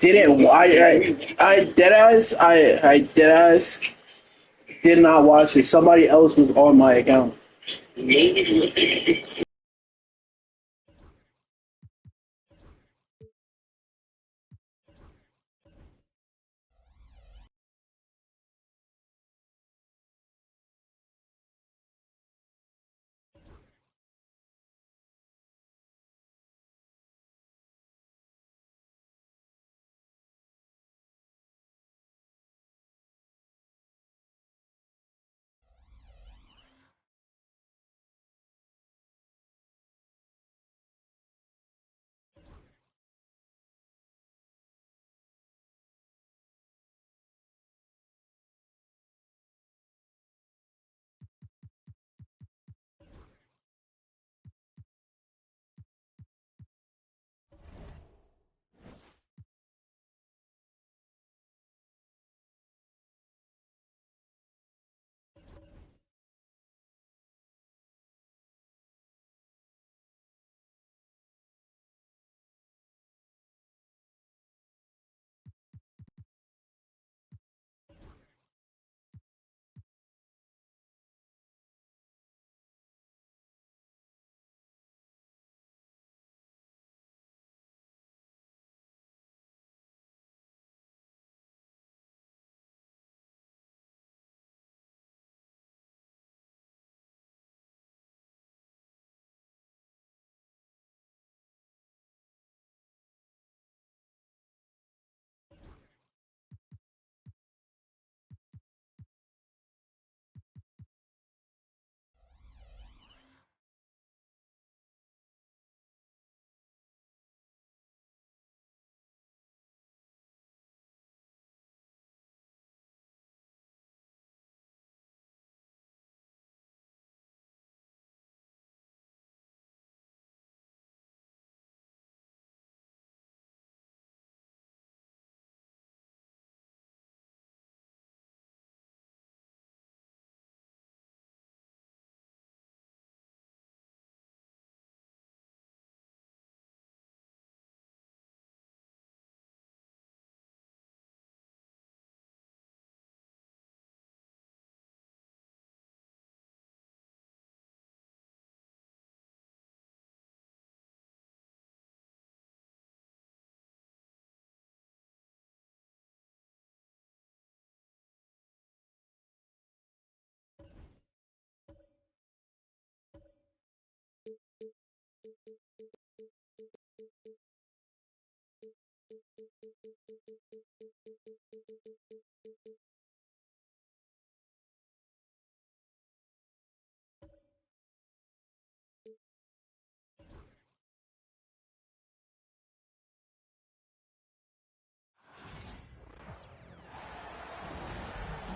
Didn't I deadass I deadass did not watch it. Somebody else was on my account.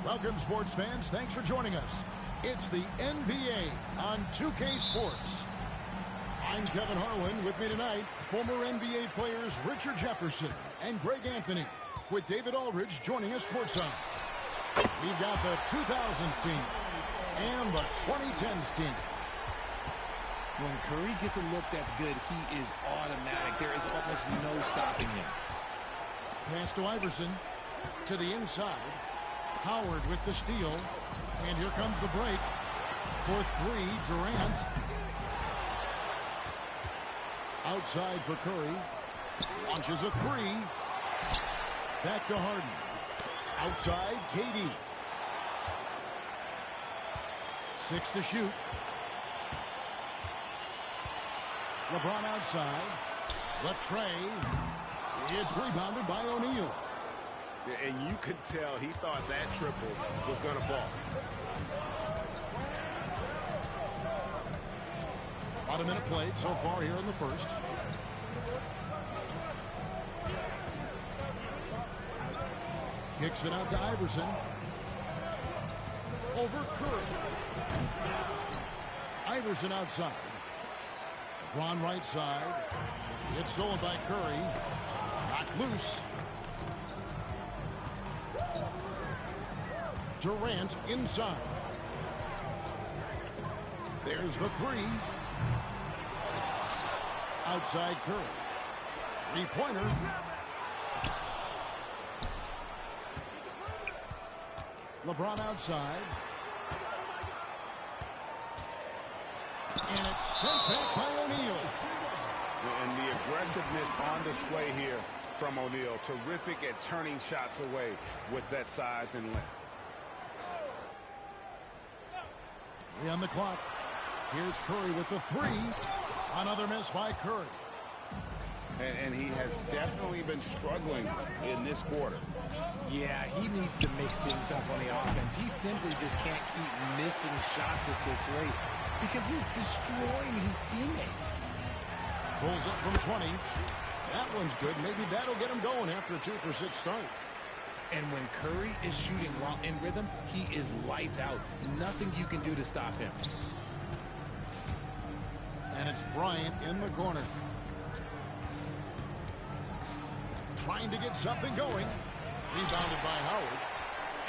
Welcome, sports fans. Thanks for joining us. It's the NBA on 2K Sports. I'm Kevin Harlan. With me tonight, former NBA players Richard Jefferson and Greg Anthony, with David Aldridge joining us courtside. We've got the 2000s team and the 2010s team. When Curry gets a look that's good, he is automatic. There is almost no stopping him. Pass to Iverson. To the inside. Howard with the steal. And here comes the break. For three, Durant. Outside for Curry. Launches a three. Back to Harden. Outside, KD. 6 to shoot. LeBron outside. The tray. It's rebounded by O'Neal. And you could tell he thought that triple was going to fall. About a minute played so far here in the first. Kicks it out to Iverson. Over Curry. Iverson outside. LeBron right side. It's stolen by Curry. Knocked loose. Durant inside. There's the three. Outside Curry. Three-pointer. LeBron outside. And it's sent back by O'Neal. And the aggressiveness on display here from O'Neal. Terrific at turning shots away with that size and length. 3 on the clock. Here's Curry with the 3. Another miss by Curry. And he has definitely been struggling in this quarter. Yeah, he needs to mix things up on the offense. He simply just can't keep missing shots at this rate because he's destroying his teammates. Pulls up from 20. That one's good. Maybe that'll get him going after a 2-for-6 start. And when Curry is shooting while in rhythm, he is lights out. Nothing you can do to stop him. And it's Bryant in the corner. Trying to get something going. Rebounded by Howard.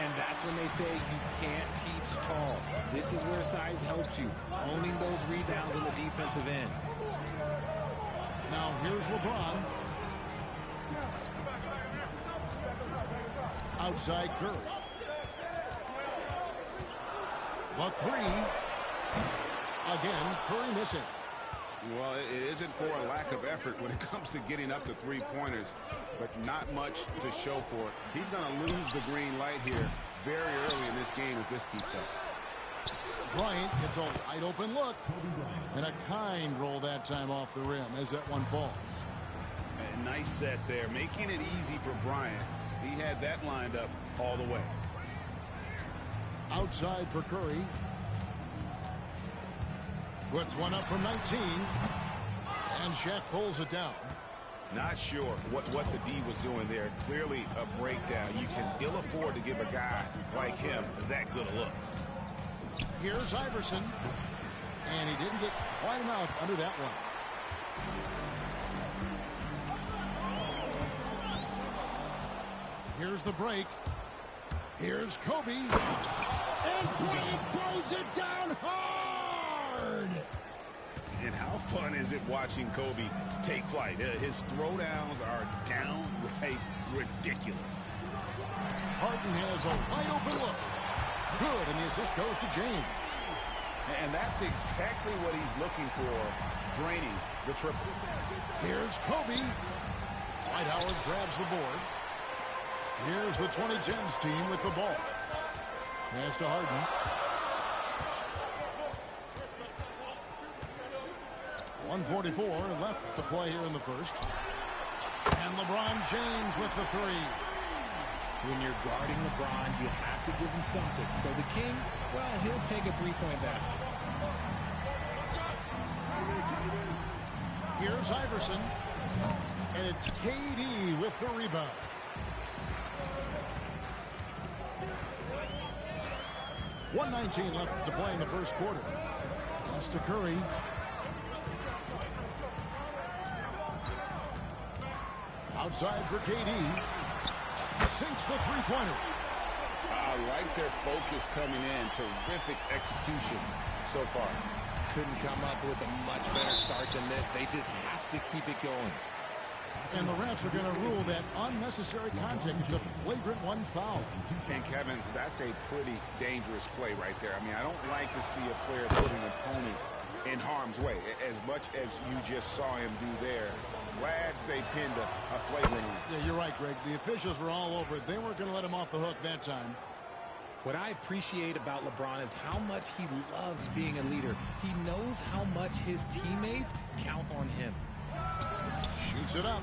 And that's when they say you can't teach tall. This is where size helps you. Owning those rebounds on the defensive end. Now here's LeBron. Outside Curry. The 3. Again, Curry missing. Well, it isn't for a lack of effort when it comes to getting up to three-pointers, but not much to show for it. He's going to lose the green light here very early in this game if this keeps up. Bryant gets a wide open look. And a kind roll that time off the rim as that one falls. A nice set there, making it easy for Bryant. He had that lined up all the way. Outside for Curry. Puts one up from 19. And Shaq pulls it down. Not sure what the D was doing there. Clearly a breakdown. You can ill afford to give a guy like him that good a look. Here's Iverson. And he didn't get quite enough under that one. Here's the break. Here's Kobe. And Bryant throws it down hard. And how fun is it watching Kobe take flight? His throwdowns are downright ridiculous. Harden has a wide open look. Good, and the assist goes to James. And that's exactly what he's looking for, draining the triple. Here's Kobe. Dwight Howard grabs the board. Here's the 2010s team with the ball. Pass to Harden. 1:44 left to play here in the first. And LeBron James with the 3. When you're guarding LeBron, you have to give him something. So the King, well, he'll take a three-point basket. Here's Iverson. And it's KD with the rebound. .119 left to play in the first quarter. Pass to Curry. Outside for KD. Sinks the three-pointer. I like their focus coming in. Terrific execution so far. Couldn't come up with a much better start than this. They just have to keep it going. And the refs are going to rule that unnecessary contact. It's a flagrant 1 foul. And Kevin, that's a pretty dangerous play right there. I mean, I don't like to see a player put an opponent in harm's way as much as you just saw him do there. Glad they pinned a flagrant on. Yeah, you're right, Greg. The officials were all over it. They weren't going to let him off the hook that time. What I appreciate about LeBron is how much he loves being a leader. He knows how much his teammates count on him. Shoots it up.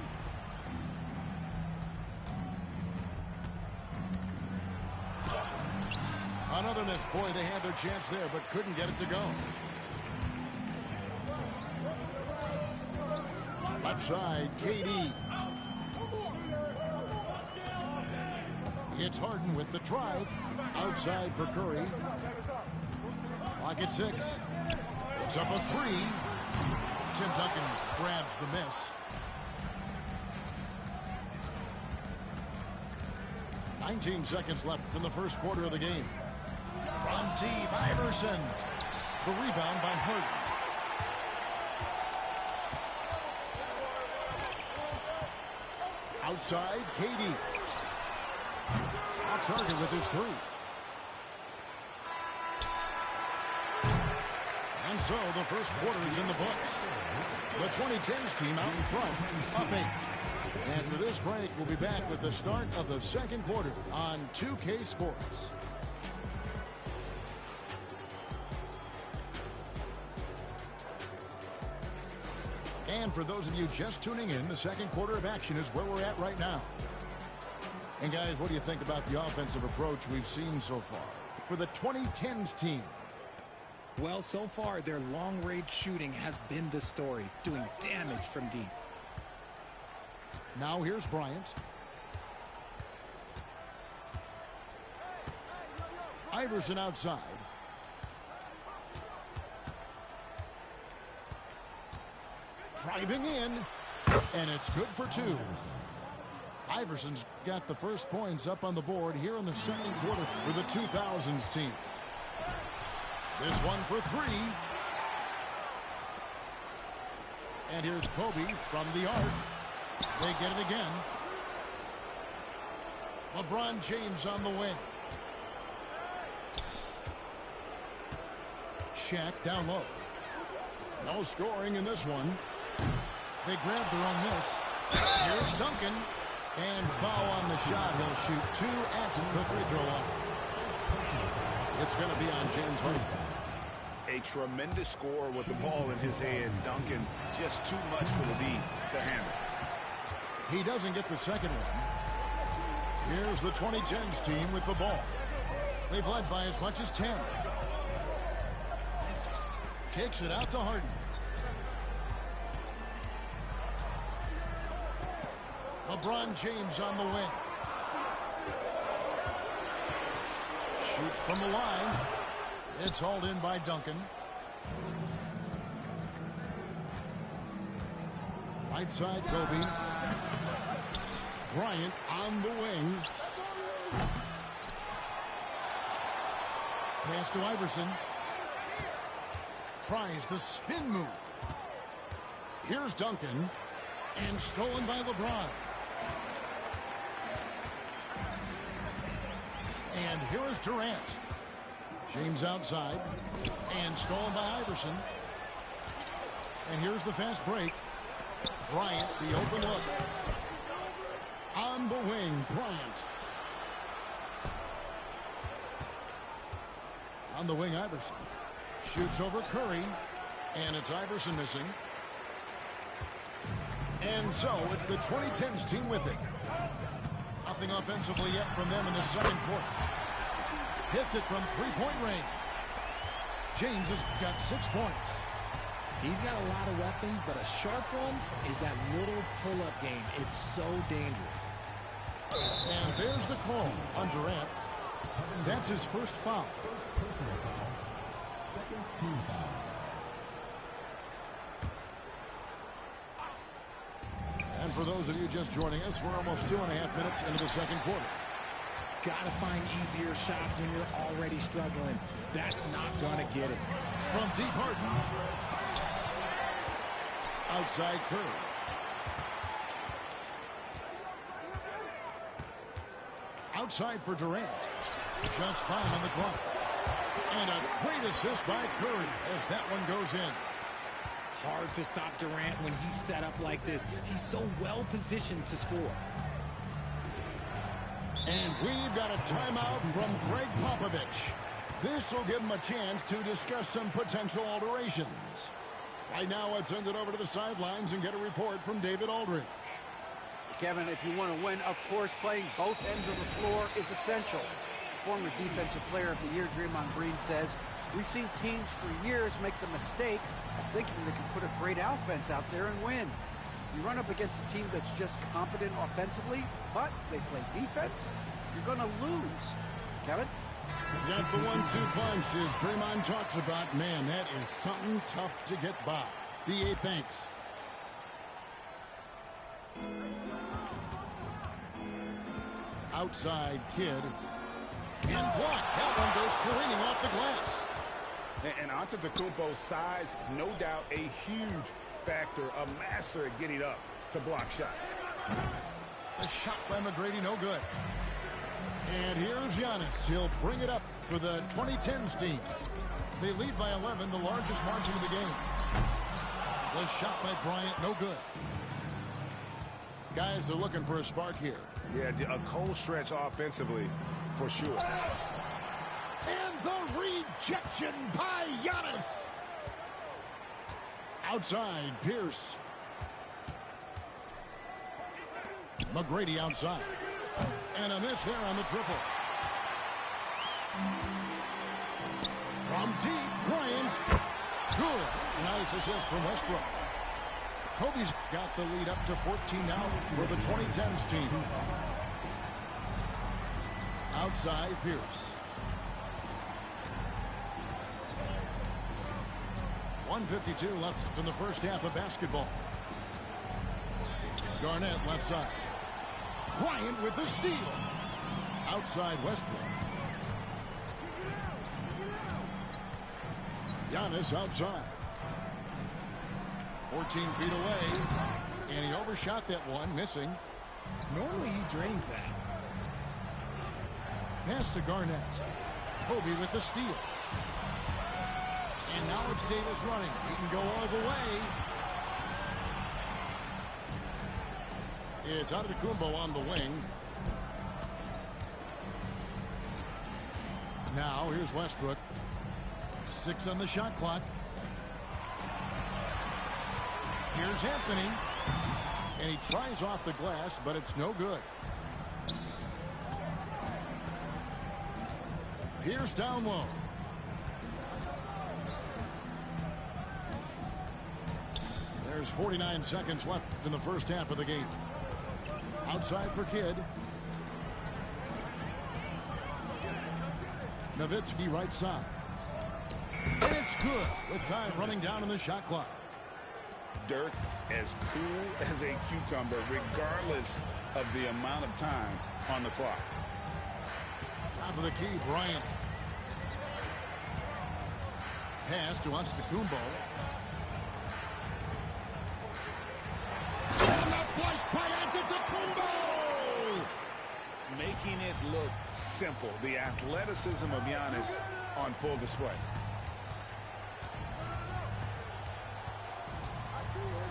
Another miss. Boy, they had their chance there, but couldn't get it to go. Left side, KD. It's Harden with the drive. Outside for Curry. Clock at 6. It's up a 3. Tim Duncan grabs the miss. 19 seconds left in the first quarter of the game. From deep, Iverson. The rebound by Harden. Outside, KD. Off target with his 3. And so the first quarter is in the books. The 2010s team out in front, up 8. After this break, we'll be back with the start of the second quarter on 2K Sports. And for those of you just tuning in, the second quarter of action is where we're at right now. And guys, what do you think about the offensive approach we've seen so far for the 2010s team? Well, so far, their long-range shooting has been the story, doing damage from deep. Now here's Bryant. Iverson outside. Driving in, and it's good for 2. Iverson's got the first points up on the board here in the second quarter for the 2000s team. This one for 3. And here's Kobe from the arc. They get it again. LeBron James on the wing. Shaq down low. No scoring in this one. They grab their own miss. Here's Duncan. And foul on the shot. He'll shoot 2 at the free throw line. It's going to be on James Harden. A tremendous scorer with the ball in his hands. Duncan, just too much for the D to handle. He doesn't get the second one. Here's the 2010s team with the ball. They've led by as much as 10. Kicks it out to Harden. LeBron James on the wing. Shoots from the line. It's hauled in by Duncan. Right side, Kobe. Bryant on the wing. Pass to Iverson. Tries the spin move. Here's Duncan. And stolen by LeBron. And here is Durant. James outside. And stolen by Iverson. And here's the fast break. Bryant, the open look. On the wing, Bryant. On the wing, Iverson. Shoots over Curry. And it's Iverson missing. And so it's the 2010s team with it. Nothing offensively yet from them in the second quarter. Hits it from three-point range. James has got 6 points. He's got a lot of weapons, but a sharp one is that little pull-up game. It's so dangerous. And there's the call on Durant. That's his first foul. Second team foul. And for those of you just joining us, we're almost 2.5 minutes into the second quarter. Gotta find easier shots when you're already struggling. That's not gonna get it. From deep, Harden. Outside Curry. Outside for Durant. Just 5 on the clock. And a great assist by Curry as that one goes in. Hard to stop Durant when he's set up like this. He's so well positioned to score. And we've got a timeout from Greg Popovich. This will give him a chance to discuss some potential alterations. Right now, let's send it over to the sidelines and get a report from David Aldridge. Kevin, if you want to win, of course, playing both ends of the floor is essential. Former Defensive Player of the Year, Draymond Green, says, we've seen teams for years make the mistake of thinking they can put a great offense out there and win. You run up against a team that's just competent offensively, but they play defense, you're going to lose. Kevin? Got the 1-2 punch as Draymond talks about. Man, that is something tough to get by. D.A. thanks. Outside Kidd. And blocked. That one goes careening off the glass. And Antetokounmpo's size, no doubt a huge factor, a master at getting up to block shots. The shot by McGrady, no good. And here's Giannis. He'll bring it up for the 2010s team. They lead by 11, the largest margin of the game. The shot by Bryant, no good. Guys are looking for a spark here. Yeah, a cold stretch offensively, for sure. And the rejection by Giannis. Outside, Pierce. McGrady outside. And a miss there on the triple. From deep, Bryant. Good. Nice assist from Westbrook. Kobe's got the lead up to 14 now for the 2010s team. Outside, Pierce. 1:52 left in the first half of basketball. Garnett left side. Bryant with the steal. Outside Westbrook. Giannis outside. 14 feet away. And he overshot that one, missing. Normally he drains that. Pass to Garnett. Kobe with the steal. And now it's Davis running. He can go all the way. It's Antetokounmpo on the wing. Now here's Westbrook. 6 on the shot clock. Here's Anthony. And he tries off the glass, but it's no good. Pierce down low. There's 49 seconds left in the first half of the game. Outside for Kidd. Nowitzki right side. And it's good with time running down in the shot clock. Dirk as cool as a cucumber regardless of the amount of time on the clock. Top of the key, Bryant. Pass to Antetokounmpo. And the flush by Antetokounmpo! Making it look simple. The athleticism of Giannis on full display.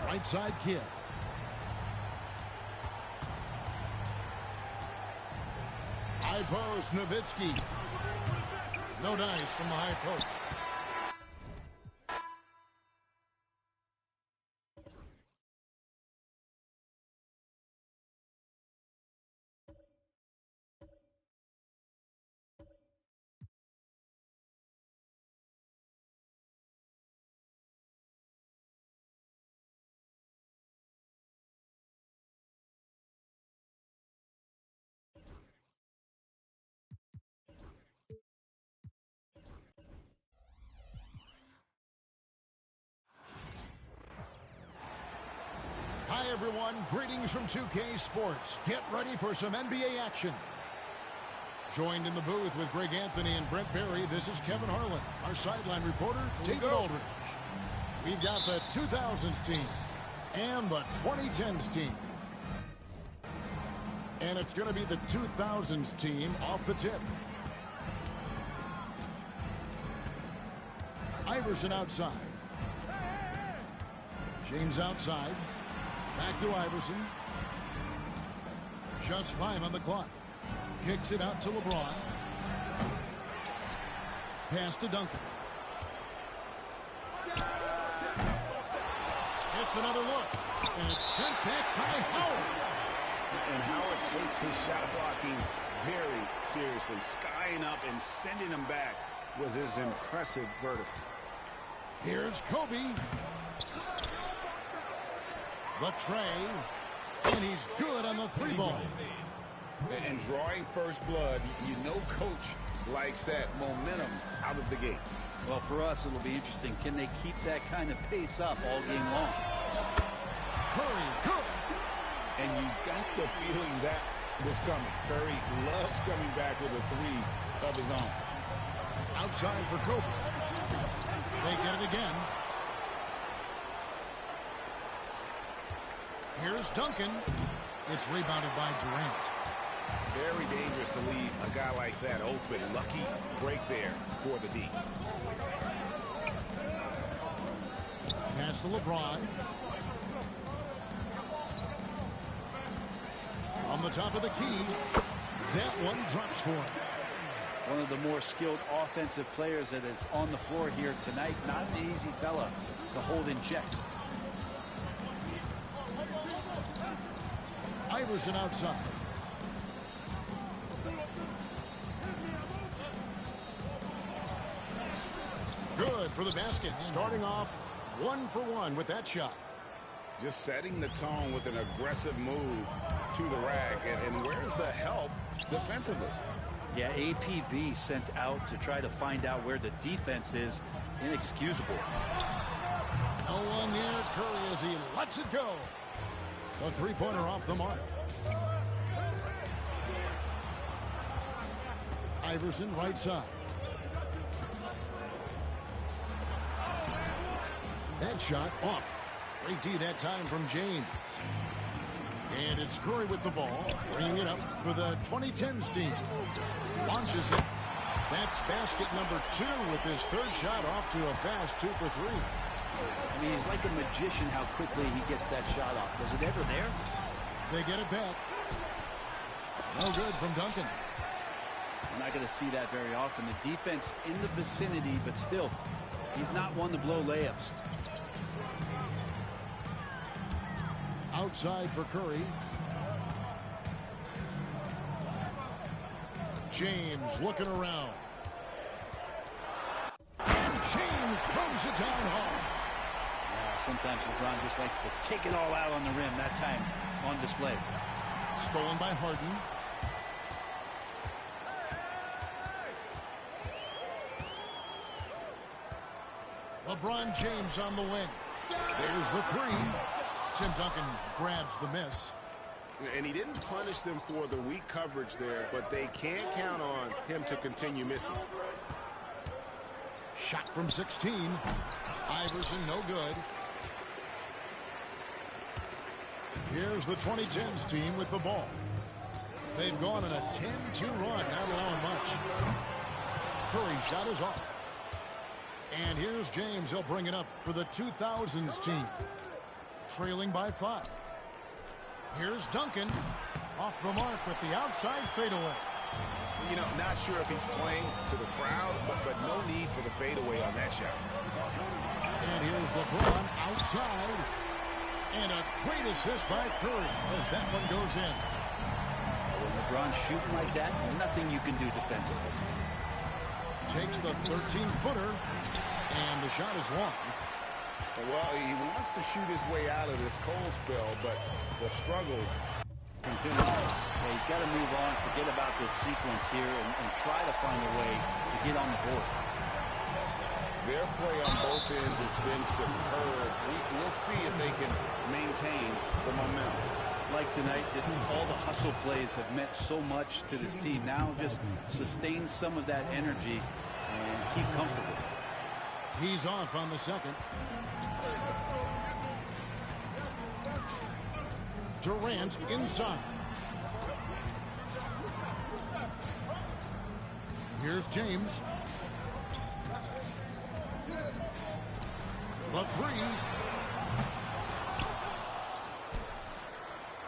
Right side, Kidd. High post, Nowitzki. No dice from the high post. Hi, everyone. Greetings from 2K Sports. Get ready for some NBA action. Joined in the booth with Greg Anthony and Brent Barry, this is Kevin Harlan. Our sideline reporter, David Aldridge. We've got the 2000s team and the 2010s team. And it's going to be the 2000s team off the tip. Iverson outside. James outside. Back to Iverson. Just 5 on the clock. Kicks it out to LeBron. Pass to Duncan. It's another look. And it's sent back by Howard. And Howard takes his shot blocking very seriously. Skying up and sending him back with his impressive vertical. Here's Kobe. The tray. And he's good on the 3-ball. And drawing first blood, you know coach likes that momentum out of the gate. Well, for us, it'll be interesting. Can they keep that kind of pace up all game long? Curry, good. And you got the feeling that was coming. Curry loves coming back with a 3 of his own. Outside for Kobe. They get it again. Here's Duncan. It's rebounded by Durant. Very dangerous to leave a guy like that open. Lucky break there for the D. Pass to LeBron. On the top of the key. That one drops for him. One of the more skilled offensive players that is on the floor here tonight. Not an easy fella to hold in check. Iverson outside. Good for the basket. Starting off 1-for-1 with that shot. Just setting the tone with an aggressive move to the rack. And where's the help defensively? Yeah, APB sent out to try to find out where the defense is. Inexcusable. No one near Curry as he lets it go. A three-pointer off the mark. Iverson right side. That shot off. Great D that time from James. And it's Curry with the ball, bringing it up for the 2010s team. Launches it. That's basket number 2 with his third shot off to a fast 2 for 3. I mean, he's like a magician how quickly he gets that shot off. Was it ever there? They get it back. No good from Duncan. We're not going to see that very often. The defense in the vicinity, but still, he's not one to blow layups. Outside for Curry. James looking around. And James throws it down hard. Yeah, sometimes LeBron just likes to take it all out on the rim. That time on display. Stolen by Harden. LeBron James on the wing. There's the three. Tim Duncan grabs the miss. And he didn't punish them for the weak coverage there, but they can't count on him to continue missing. Shot from 16. Iverson, no good. Here's the 2010s team with the ball. They've gone on a 10-2 run, not allowing much. Curry's shot is off. And here's James. He'll bring it up for the 2000s team. Trailing by 5. Here's Duncan. Off the mark with the outside fadeaway. You know, not sure if he's playing to the crowd, but no need for the fadeaway on that shot. And here's LeBron outside. And a great assist by Curry as that one goes in. When LeBron's shooting like that, nothing you can do defensively. Takes the 13-footer. And the shot is long. Well, he wants to shoot his way out of this cold spell, but the struggles continue. Yeah, he's got to move on, forget about this sequence here, and try to find a way to get on the board. Their play on both ends has been superb. We'll see if they can maintain the momentum. Like tonight, all the hustle plays have meant so much to this team. Now just sustain some of that energy and keep comfortable. He's off on the second. Durant inside. Here's James. The three.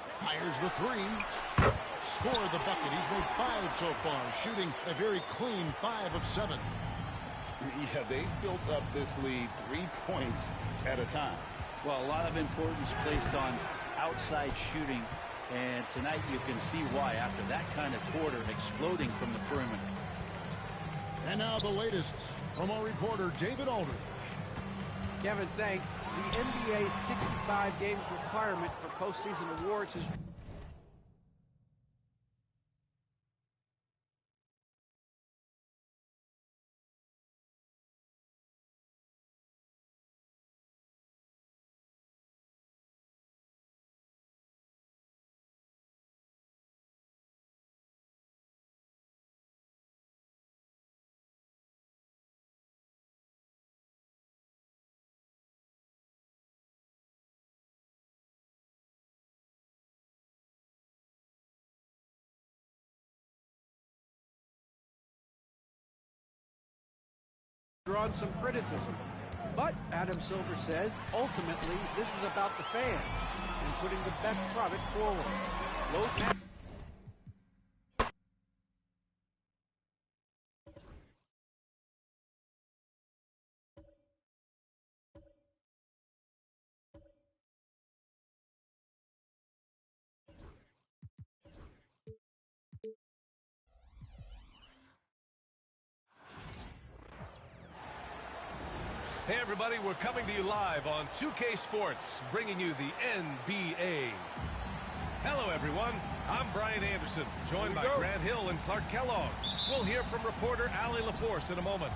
Fires the three. Scored the bucket. He's made 5 so far, shooting a very clean 5 of 7. Yeah, they built up this lead 3 points at a time. Well, a lot of importance placed on outside shooting, and tonight you can see why after that kind of quarter exploding from the perimeter. And now the latest from our reporter David Aldridge. Kevin, thanks. The NBA 65 games requirement for postseason awards has drawn some criticism. But Adam Silver says, ultimately, this is about the fans and putting the best product forward. Those Hey everybody, we're coming to you live on 2K Sports, bringing you the NBA. Hello everyone, I'm Brian Anderson, joined by Grant Hill and Clark Kellogg. We'll hear from reporter Allie LaForce in a moment.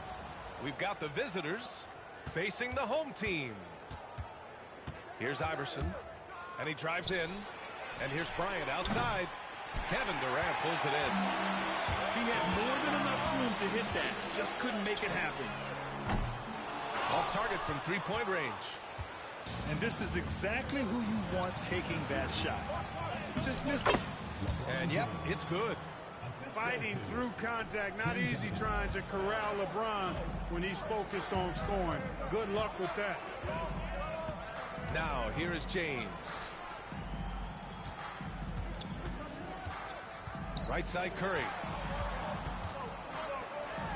We've got the visitors facing the home team. Here's Iverson, and he drives in, and here's Bryant outside. Kevin Durant pulls it in. He had more than enough room to hit that, just couldn't make it happen. Off target from three-point range. And this is exactly who you want taking that shot. Just missed it. And yep, it's good. Fighting through contact, not easy trying to corral LeBron when he's focused on scoring. Good luck with that. Now, here is James. Right side Curry.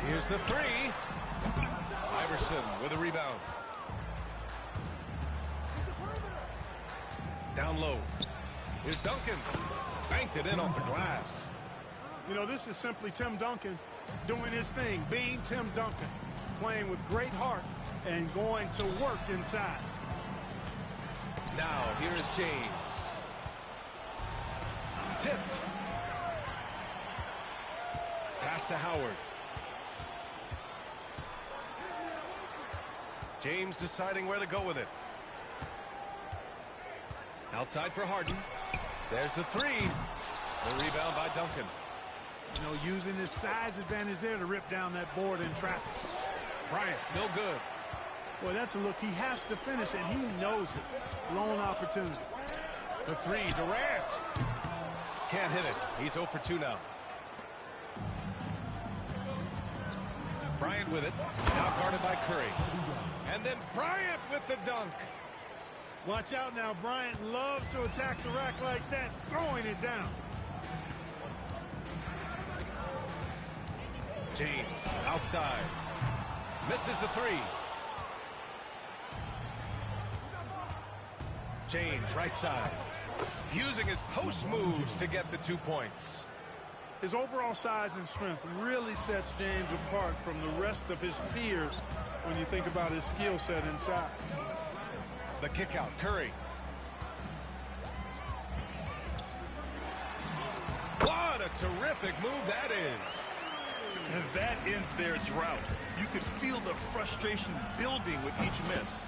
Here's the three. Iverson with a rebound. Down low. Here's Duncan. Banked it in off the glass. You know, this is simply Tim Duncan doing his thing, being Tim Duncan, playing with great heart and going to work inside. Now, here is James. Tipped. Pass to Howard. James deciding where to go with it. Outside for Harden. There's the three. The rebound by Duncan. You know, using his size advantage there to rip down that board in traffic. Bryant, no good. Well, that's a look he has to finish, and he knows it. Lone opportunity. For three, Durant. Can't hit it. He's 0 for 2 now. Bryant with it. Now guarded by Curry. And then Bryant with the dunk. Watch out now. Bryant loves to attack the rack like that, throwing it down. James outside. Misses the three. James right side. Using his post moves to get the 2 points. His overall size and strength really sets James apart from the rest of his peers when you think about his skill set inside. The kick out, Curry. What a terrific move that is. And that ends their drought. You could feel the frustration building with each miss.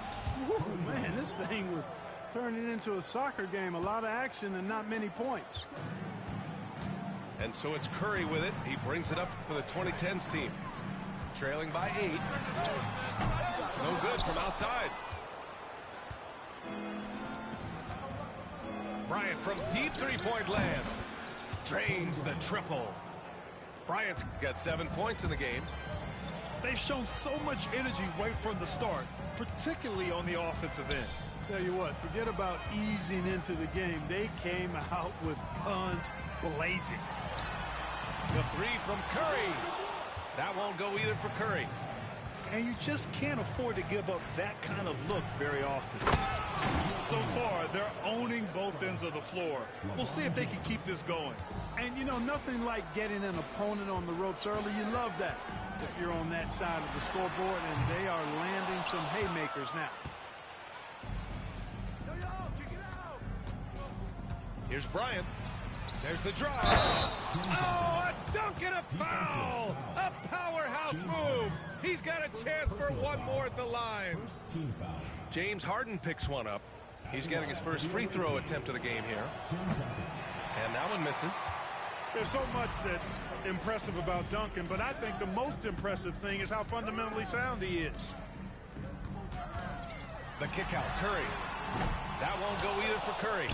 Woo, man, this thing was turning into a soccer game. A lot of action and not many points. And so it's Curry with it. He brings it up for the 2010s team. Trailing by 8. No good from outside. Bryant from deep three-point land. Drains the triple. Bryant's got 7 points in the game. They've shown so much energy right from the start, particularly on the offensive end. Tell you what, forget about easing into the game. They came out with guns blazing. The three from Curry. That won't go either for Curry. And you just can't afford to give up that kind of look very often. So far, they're owning both ends of the floor. We'll see if they can keep this going. And, you know, nothing like getting an opponent on the ropes early. You love that if you're on that side of the scoreboard, and they are landing some haymakers now. Here's Bryant. There's the drive. Oh, a dunk and a foul! A powerhouse move. He's got a chance for one more at the line. James Harden picks one up. He's getting his first free throw attempt of the game here. And that one misses. There's so much that's impressive about Duncan, but I think the most impressive thing is how fundamentally sound he is. The kick out, Curry. That won't go either for Curry.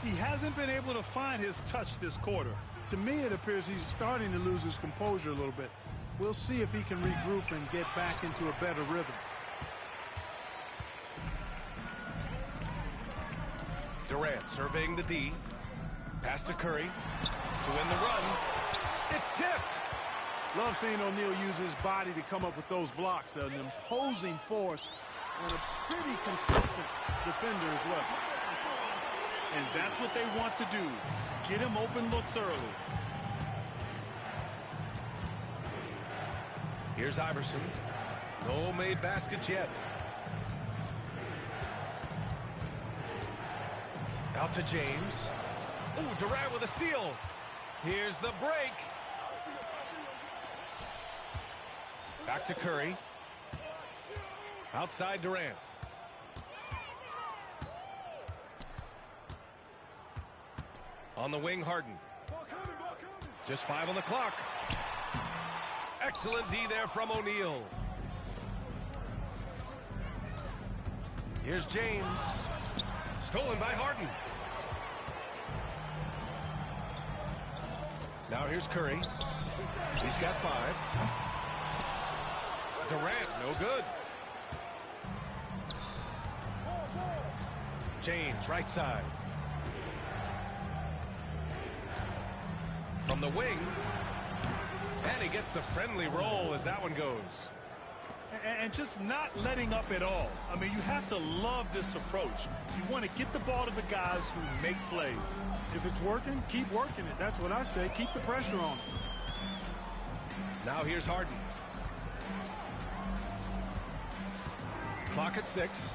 He hasn't been able to find his touch this quarter. To me, it appears he's starting to lose his composure a little bit. We'll see if he can regroup and get back into a better rhythm. Durant surveying the D. Pass to Curry to win the run. It's tipped. Love seeing O'Neal use his body to come up with those blocks. An imposing force and a pretty consistent defender as well. And that's what they want to do. Get him open looks early. Here's Iverson. No made baskets yet. Out to James. Ooh, Durant with a steal. Here's the break. Back to Curry. Outside Durant. On the wing, Harden. Just 5 on the clock. Excellent D there from O'Neal. Here's James. Stolen by Harden. Now here's Curry. He's got 5. Durant, no good. James, right side. From the wing. And he gets the friendly roll as that one goes. And just not letting up at all. I mean, you have to love this approach. You want to get the ball to the guys who make plays. If it's working, keep working it. That's what I say. Keep the pressure on. Now here's Harden. Clock at 6.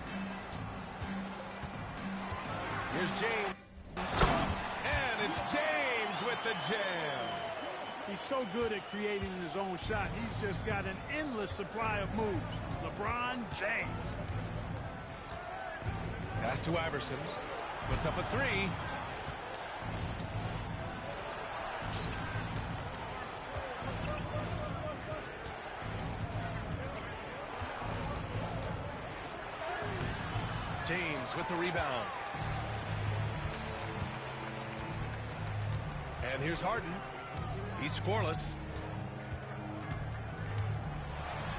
Here's James. And it's James with the jam. He's so good at creating his own shot. He's just got an endless supply of moves. LeBron James. Pass to Iverson. Puts up a 3. James with the rebound. And here's Harden. He's scoreless.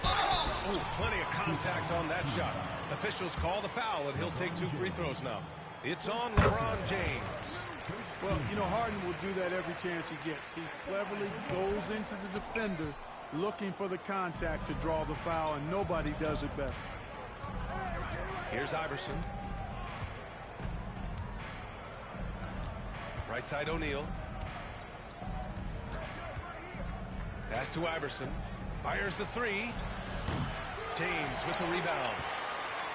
Oh, plenty of contact on that shot. Officials call the foul, and he'll take 2 free throws now. It's on LeBron James. Well, you know, Harden will do that every chance he gets. He cleverly goes into the defender looking for the contact to draw the foul, and nobody does it better. Here's Iverson. Right side O'Neal. Pass to Iverson. Fires the 3. James with the rebound.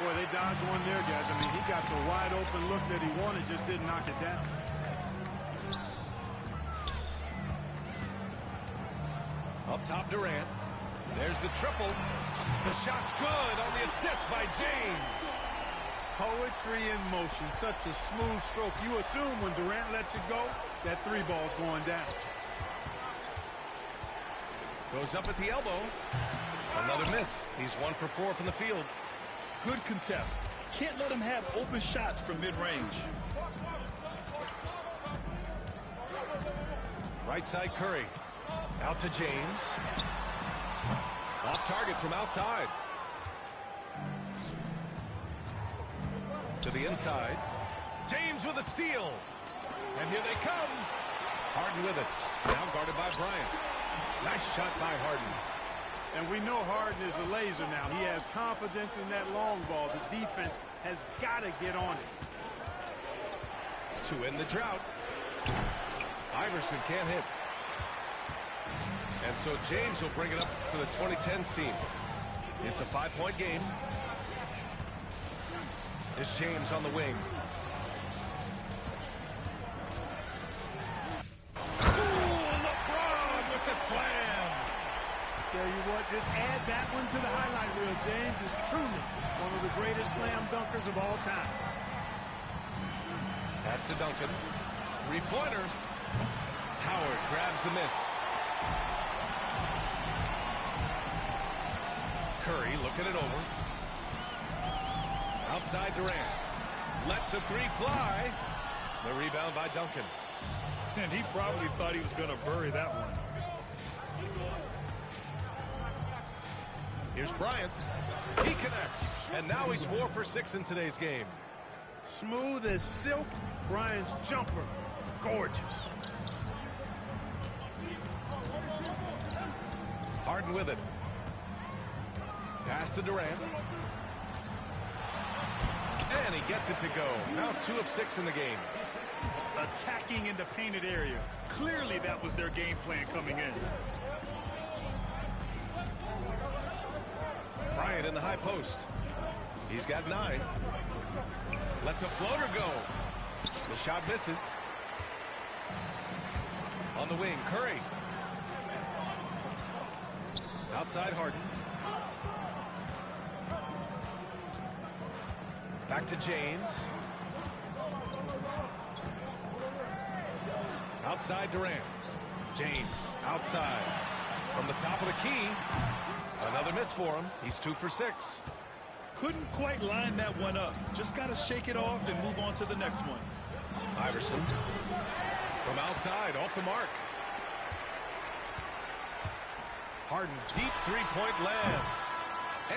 Boy, they dodged one there, guys. I mean, he got the wide open look that he wanted, just didn't knock it down. Up top, Durant. There's the triple. The shot's good on the assist by James. Poetry in motion. Such a smooth stroke. You assume when Durant lets it go, that 3 ball's going down. Goes up at the elbow. Another miss. He's 1 for 4 from the field. Good contest. Can't let him have open shots from mid-range. Right side Curry. Out to James. Off target from outside. To the inside. James with a steal. And here they come. Harden with it. Now guarded by Bryant. Nice shot by Harden. And we know Harden is a laser now. He has confidence in that long ball. The defense has got to get on it. To end the drought. Iverson can't hit. And so James will bring it up for the 2010s team. It's a 5-point game. It's James on the wing. Slam. Tell you what, just add that one to the highlight reel. James is truly one of the greatest slam dunkers of all time. Pass to Duncan. 3-pointer. Howard grabs the miss. Curry looking it over. Outside Durant. Lets the 3 fly. The rebound by Duncan. And he probably thought he was going to bury that one. Here's Bryant. He connects. And now he's 4 for 6 in today's game. Smooth as silk. Bryant's jumper. Gorgeous. Harden with it. Pass to Durant. And he gets it to go. Now 2 of 6 in the game. Attacking in the painted area. Clearly that was their game plan coming in. Bryant in the high post. He's got 9. Lets a floater go. The shot misses. On the wing, Curry. Outside Harden. Back to James. Outside Durant. James outside. From the top of the key. Another miss for him. He's 2 for 6. Couldn't quite line that one up. Just got to shake it off and move on to the next one. Iverson. From outside, off the mark. Harden, deep three-point land.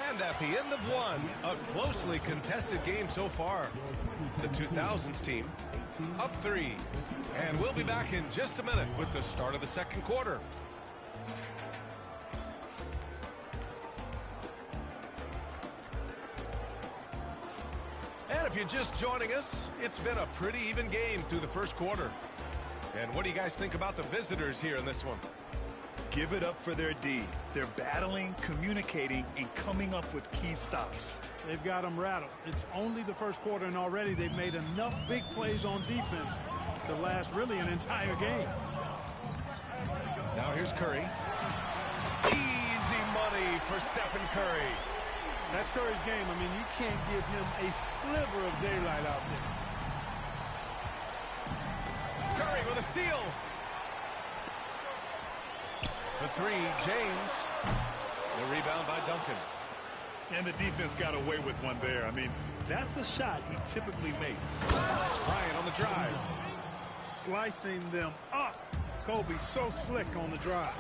And at the end of one, a closely contested game so far. The 2000s team up 3. And we'll be back in just a minute with the start of the second quarter. And if you're just joining us, it's been a pretty even game through the first quarter. And what do you guys think about the visitors here in this one? Give it up for their D. They're battling, communicating, and coming up with key stops. They've got them rattled. It's only the first quarter, and already they've made enough big plays on defense to last really an entire game. Now here's Curry. Easy money for Stephen Curry. That's Curry's game. I mean, you can't give him a sliver of daylight out there. Curry with a steal. For 3, James. The rebound by Duncan. And the defense got away with one there. I mean, that's a shot he typically makes. Bryant on the drive. Slicing them up. Kobe so slick on the drive.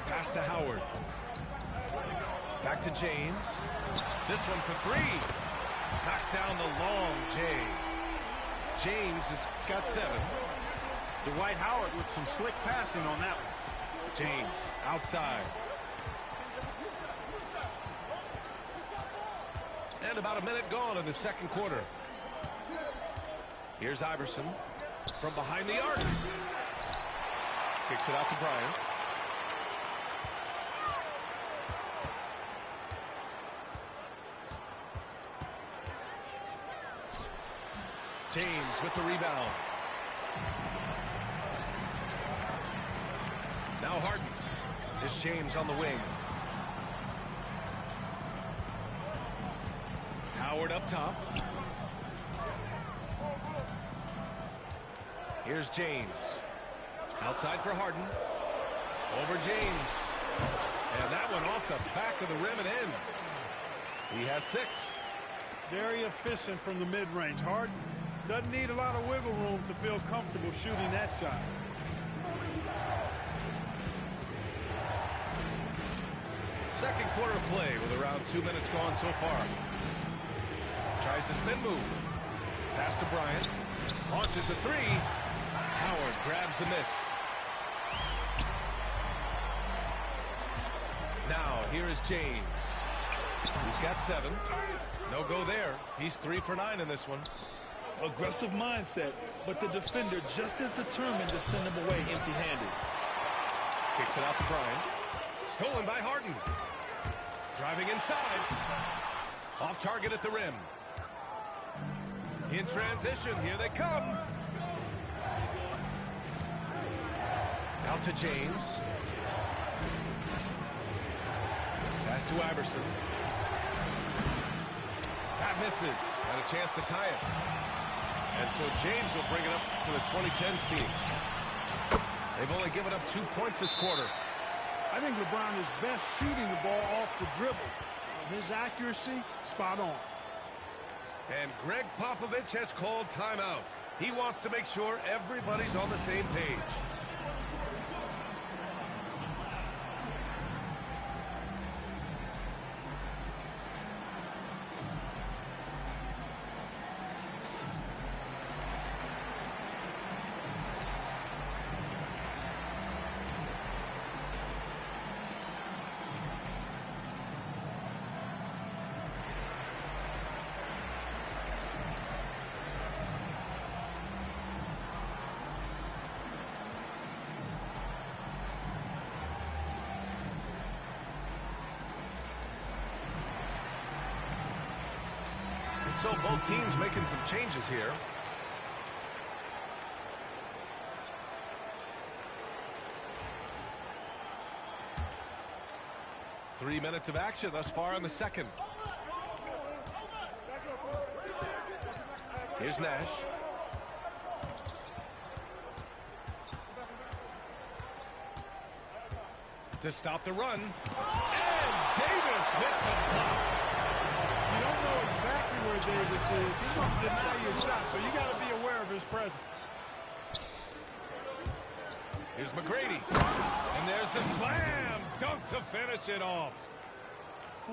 Pass to Howard. Back to James. This one for 3. Knocks down the long J. James has got 7. Dwight Howard with some slick passing on that one. James outside. And about a minute gone in the second quarter. Here's Iverson from behind the arc. Kicks it out to Bryant. James with the rebound. Now Harden. This James on the wing. Howard up top. Here's James. Outside for Harden. Over James. And that one off the back of the rim and in. He has 6. Very efficient from the mid-range. Harden doesn't need a lot of wiggle room to feel comfortable shooting that shot. Second quarter play with around 2 minutes gone so far. Tries the spin move. Pass to Bryant. Launches a 3. Howard grabs the miss. Now here is James. He's got 7. No go there. He's 3 for 9 in this one. Aggressive mindset, but the defender just as determined to send him away empty-handed. Kicks it out to Bryant. Stolen by Harden. Driving inside. Off target at the rim. In transition, here they come. Out to James. Pass to Iverson. That misses. Had a chance to tie it. And so James will bring it up for the 2010s team. They've only given up 2 points this quarter. I think LeBron is best shooting the ball off the dribble. His accuracy, spot on. And Greg Popovich has called timeout. He wants to make sure everybody's on the same page. So both teams making some changes here. Three minutes of action thus far in the second. Here's Nash. To stop the run. And Davis with the block. You don't know exactly where Davis is. He's going to deny you a shot, so you got to be aware of his presence. Here's McGrady. And there's the slam dunk to finish it off.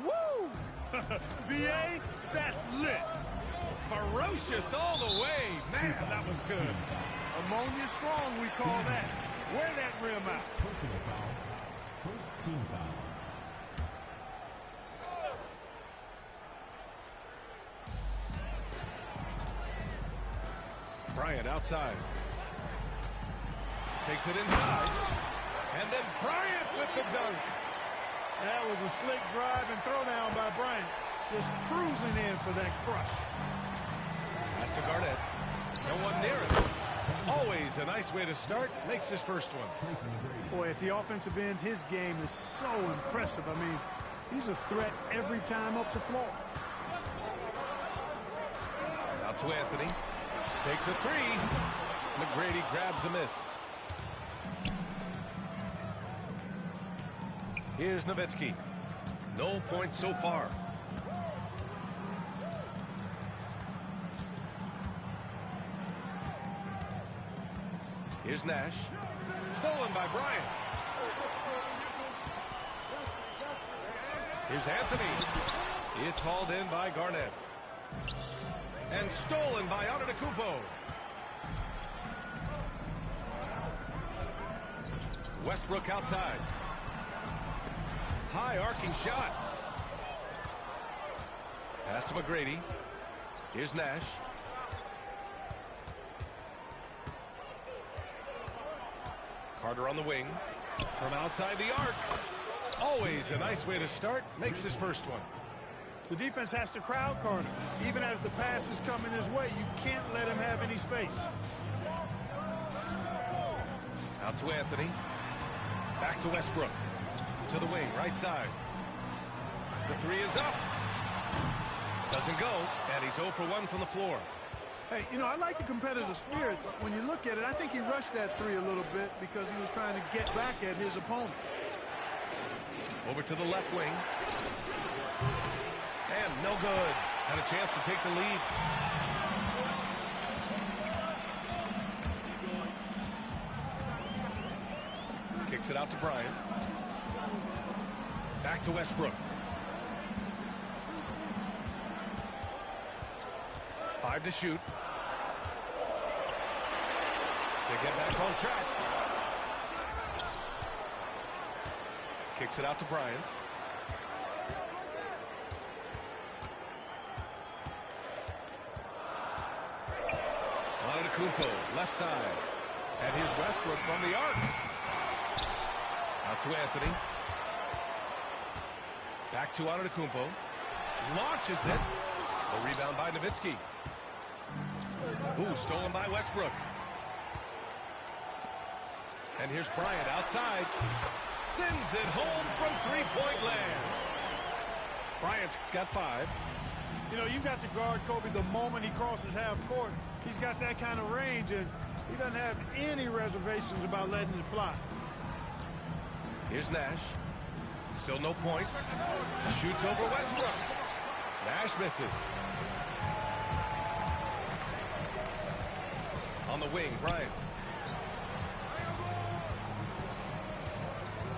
Woo! VA, that's lit. Ferocious all the way. Man, that was good. Ammonia strong, we call that. Wear that rim out. Personal foul. First team foul. Bryant outside. Takes it inside. And then Bryant with the dunk. That was a slick drive and throwdown by Bryant. Just cruising in for that crush. Pass to Garnett. No one near it. Always a nice way to start. Makes his first one. Boy, at the offensive end, his game is so impressive. I mean, he's a threat every time up the floor. Out to Anthony. Takes a three. McGrady grabs a miss. Here's Nowitzki. No points so far. Here's Nash. Stolen by Bryant. Here's Anthony. It's hauled in by Garnett. And stolen by Antetokounmpo. Westbrook outside. High arcing shot. Pass to McGrady. Here's Nash. Carter on the wing. From outside the arc. Always a nice way to start. Makes his first one. The defense has to crowd Carter. Even as the pass is coming his way, you can't let him have any space. Out to Anthony. Back to Westbrook. To the wing, right side. The three is up. Doesn't go, and he's 0 for 1 from the floor. Hey, you know, I like the competitive spirit, but when you look at it, I think he rushed that three a little bit because he was trying to get back at his opponent. Over to the left wing. And no good. Had a chance to take the lead. Kicks it out to Bryant. Back to Westbrook. 5 to shoot. To get back on track. Kicks it out to Bryant. Antetokounmpo, left side. And here's Westbrook from the arc. Out to Anthony. Back to Antetokounmpo. Launches it. The rebound by Nowitzki. Ooh, stolen by Westbrook. And here's Bryant outside. Sends it home from three-point land. Bryant's got 5. You know, you've got to guard Kobe the moment he crosses half court. He's got that kind of range, and he doesn't have any reservations about letting it fly. Here's Nash. Still no points. Shoots over Westbrook. Nash misses. On the wing, Bryant.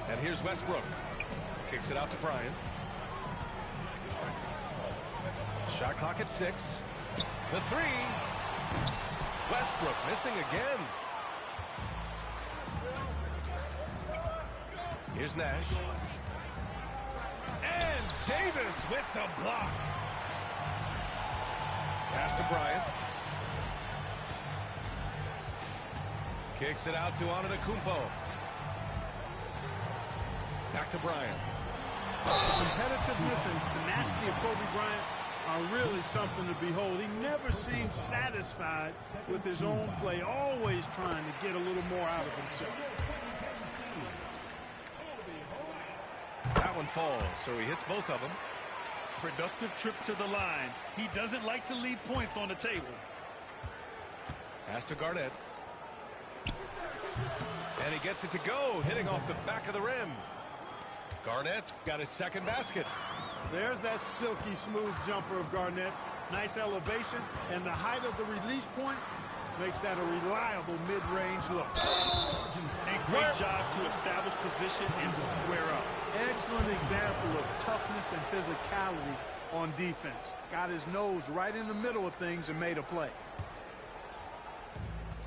And here's Westbrook. Kicks it out to Bryant. Shot clock at 6. The three. Westbrook missing again. Here's Nash. And Davis with the block. Pass to Bryant. Kicks it out to Antetokounmpo. Back to Bryant. The competitiveness and tenacity of Kobe Bryant are really something to behold. He never seems satisfied with his own play, always trying to get a little more out of himself. That one falls, so he hits both of them. Productive trip to the line. He doesn't like to leave points on the table. Pass to Garnett. And he gets it to go, hitting off the back of the rim. Garnett got his second basket. There's that silky smooth jumper of Garnett's. Nice elevation, and the height of the release point makes that a reliable mid-range look. A great job to establish position and square up. Excellent example of toughness and physicality on defense. Got his nose right in the middle of things and made a play.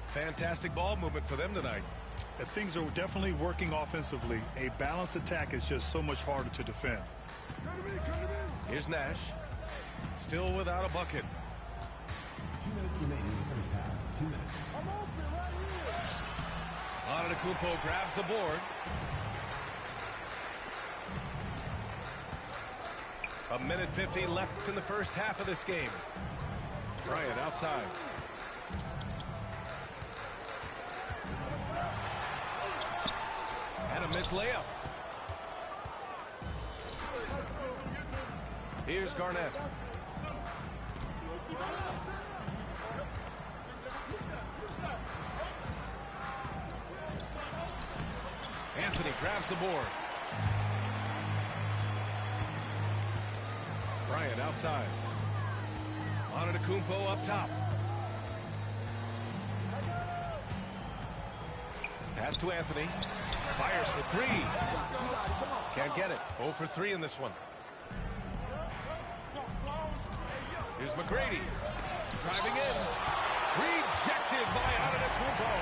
Fantastic ball movement for them tonight. Things are definitely working offensively. A balanced attack is just so much harder to defend. Here's Nash. Still without a bucket. 2 minutes remaining in the first half. 2 minutes. Antetokounmpo grabs the board. A minute 50 left in the first half of this game. Bryant outside. And a missed layup. Here's Garnett. Anthony grabs the board. Bryant outside. Antetokounmpo up top. Pass to Anthony. Fires for three. Can't get it. 0 for 3 in this one. Here's McGrady. Driving in. Rejected by Antetokounmpo.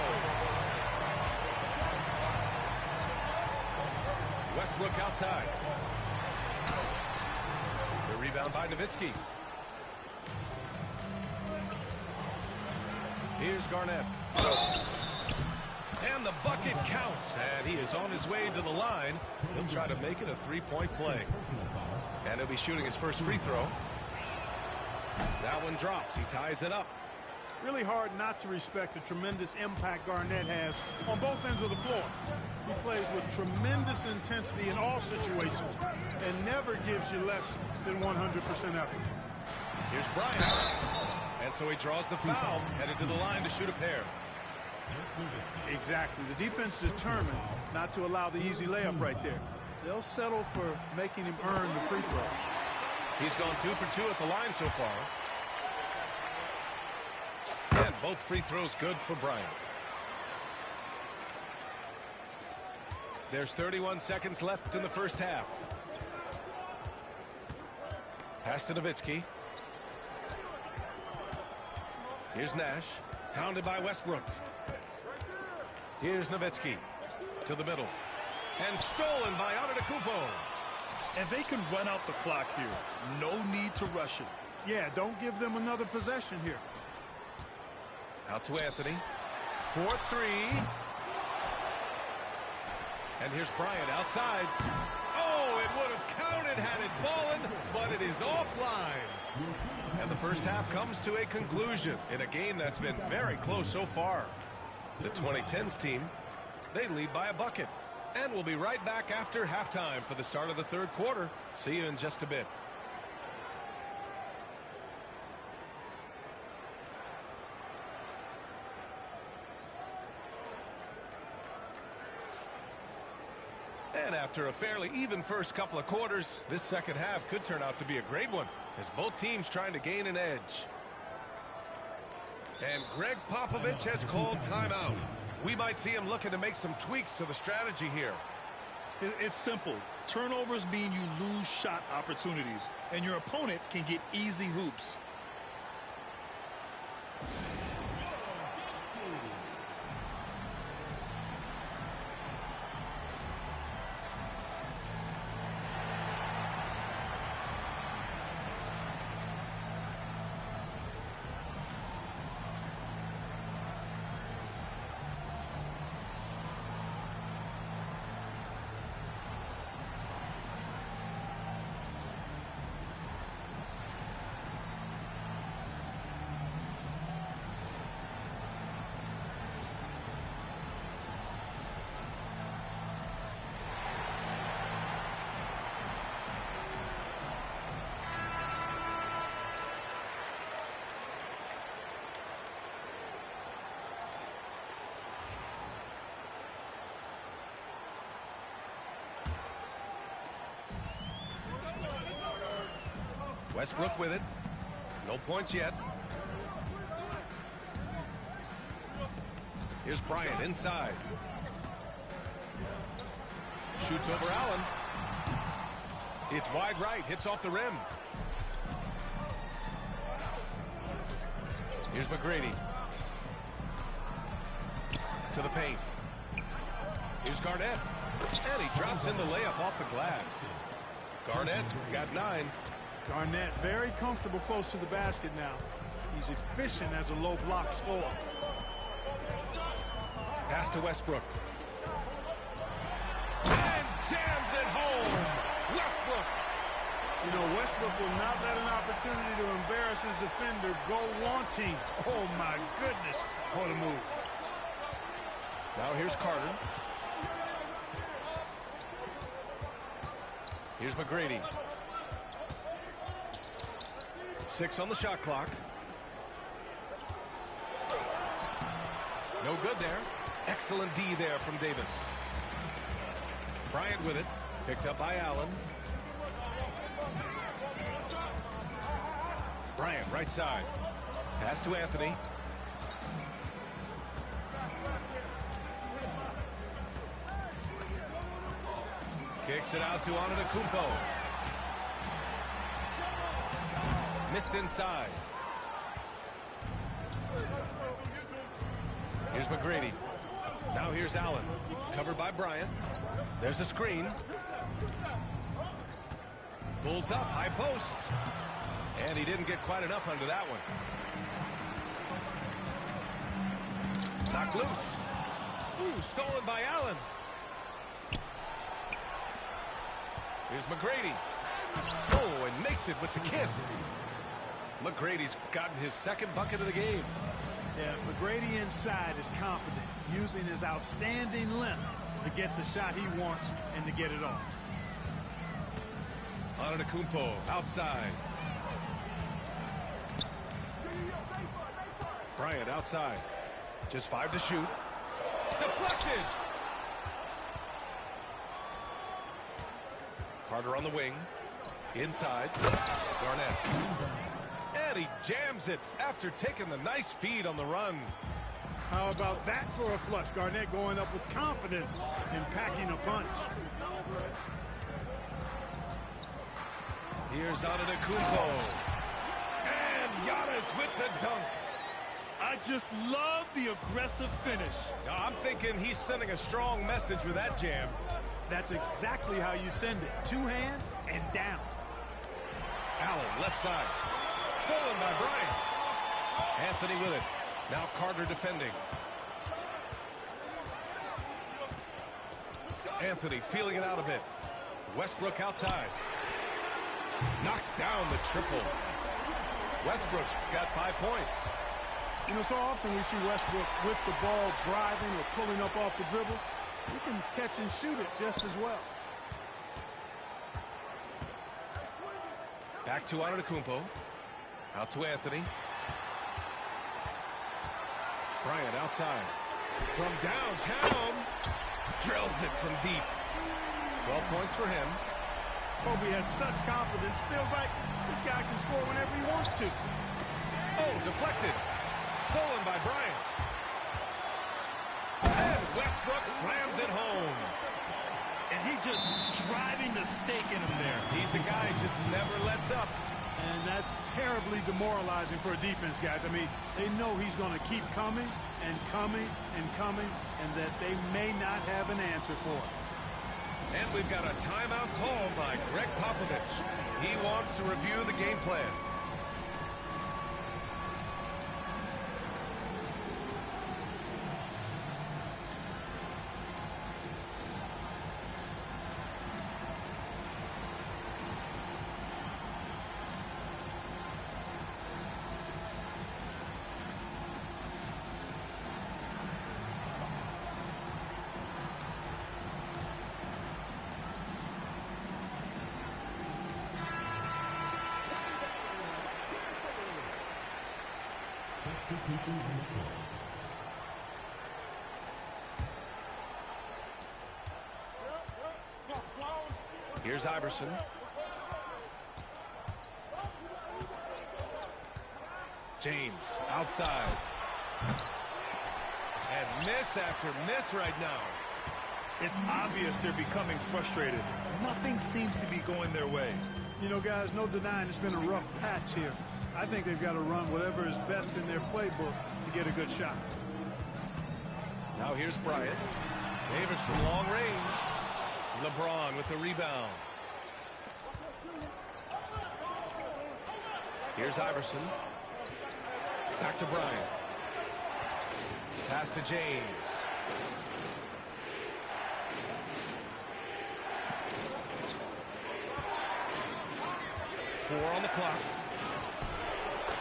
Westbrook outside. The rebound by Nowitzki. Here's Garnett. And the bucket counts. And he is on his way to the line. He'll try to make it a three-point play. And he'll be shooting his first free throw. That one drops. He ties it up. Really hard not to respect the tremendous impact Garnett has on both ends of the floor. He plays with tremendous intensity in all situations and never gives you less than 100% effort. Here's Bryant. And so he draws the foul, headed to the line to shoot a pair. Exactly. The defense determined not to allow the easy layup right there. They'll settle for making him earn the free throw. He's gone 2 for 2 at the line so far. And both free throws good for Bryant. There's 31 seconds left in the first half. Pass to Nowitzki. Here's Nash. Pounded by Westbrook. Here's Nowitzki. To the middle. And stolen by Antetokounmpo. And they can run out the clock here. No need to rush it. Yeah, don't give them another possession here. Out to Anthony. 4-3. And here's Bryant outside. Oh, it would have counted had it fallen, but it is offline. And the first half comes to a conclusion in a game that's been very close so far. The 2010s team, they lead by a bucket. And we'll be right back after halftime for the start of the third quarter. See you in just a bit. And after a fairly even first couple of quarters, this second half could turn out to be a great one as both teams trying to gain an edge. And Greg Popovich has called timeout. We might see him looking to make some tweaks to the strategy here. It's simple. Turnovers mean you lose shot opportunities, and your opponent can get easy hoops. Westbrook with it. No points yet. Here's Bryant inside. Shoots over Allen. It's wide right. Hits off the rim. Here's McGrady. To the paint. Here's Garnett. And he drops in the layup off the glass. Garnett got 9. Garnett very comfortable close to the basket now. He's efficient as a low block scorer. Pass to Westbrook. And jams it home. Westbrook. You know, Westbrook will not let an opportunity to embarrass his defender go wanting. Oh, my goodness. What a move. Now here's Carter. Here's McGrady. 6 on the shot clock. No good there. Excellent D there from Davis. Bryant with it. Picked up by Allen. Bryant right side. Pass to Anthony. Kicks it out to Antetokounmpo. Missed inside. Here's McGrady. Now here's Allen. Covered by Bryant. There's a screen. Pulls up, high post. And he didn't get quite enough under that one. Knocked loose. Ooh, stolen by Allen. Here's McGrady. Oh, and makes it with the kiss. McGrady's gotten his second bucket of the game. Yeah, McGrady inside is confident, using his outstanding length to get the shot he wants and to get it off. Antetokounmpo outside. Bryant outside. Just 5 to shoot. Deflected. Carter on the wing. Inside. Garnett. And he jams it after taking the nice feed on the run. How about that for a flush? Garnett going up with confidence and packing a punch. Here's Antetokounmpo. And Giannis with the dunk. I just love the aggressive finish. I'm thinking he's sending a strong message with that jam. That's exactly how you send it. 2 hands and down. Allen left side. Stolen by Bryant. Anthony with it. Now Carter defending. Anthony feeling it out a bit. Westbrook outside. Knocks down the triple. Westbrook's got 5 points. You know, so often we see Westbrook with the ball driving or pulling up off the dribble. He can catch and shoot it just as well. Back to Antetokounmpo. Out to Anthony. Bryant outside. From downtown. Drills it from deep. 12 points for him. Kobe has such confidence. Feels like this guy can score whenever he wants to. Oh, deflected. Stolen by Bryant. And Westbrook slams it home. And he just driving the stake in him there. He's a guy who just never lets up. And that's terribly demoralizing for a defense, guys. I mean, they know he's going to keep coming and coming and coming, and that they may not have an answer for it. And we've got a timeout call by Greg Popovich. He wants to review the game plan. Substitution on the floor. Here's Iverson. James outside. And miss after miss right now. It's obvious they're becoming frustrated. Nothing seems to be going their way. You know, guys, no denying it's been a rough patch here. I think they've got to run whatever is best in their playbook to get a good shot. Now here's Bryant. Davis from long range. LeBron with the rebound. Here's Iverson. Back to Bryant. Pass to James. Four on the clock.